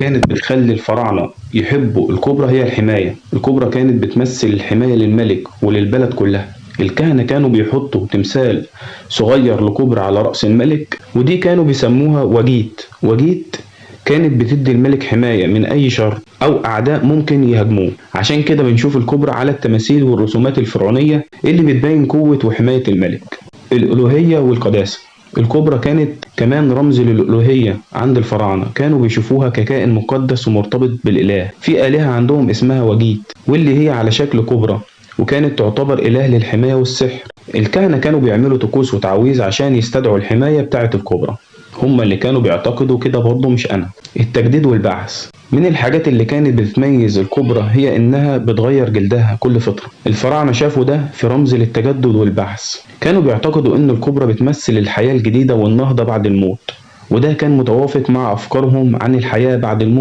كانت بتخلي الفراعنة يحبوا الكوبرا هي الحماية. الكوبرا كانت بتمثل الحماية للملك وللبلد كلها. الكهنة كانوا بيحطوا تمثال صغير لكوبرا على رأس الملك، ودي كانوا بيسموها وجيت. وجيت كانت بتدي الملك حماية من أي شر أو أعداء ممكن يهاجموه. عشان كده بنشوف الكوبرا على التماثيل والرسومات الفرعونية اللي بتبين قوة وحماية الملك. الألوهية والقداسة. الكوبرا كانت كمان رمز للألوهية عند الفراعنة، كانوا بيشوفوها ككائن مقدس ومرتبط بالإله. في آلهة عندهم اسمها وجيت، واللي هي على شكل كوبرا، وكانت تعتبر إله للحماية والسحر. الكهنة كانوا بيعملوا طقوس وتعويذ عشان يستدعوا الحماية بتاعة الكوبرا. هما اللي كانوا بيعتقدوا كده برضه، مش أنا. التجديد والبعث. من الحاجات اللي كانت بتميز الكوبرا هي إنها بتغير جلدها كل فترة. الفراعنة شافوا ده في رمز للتجدد والبعث. كانوا بيعتقدوا إن الكوبرا بتمثل الحياة الجديدة والنهضة بعد الموت، وده كان متوافق مع أفكارهم عن الحياة بعد الموت.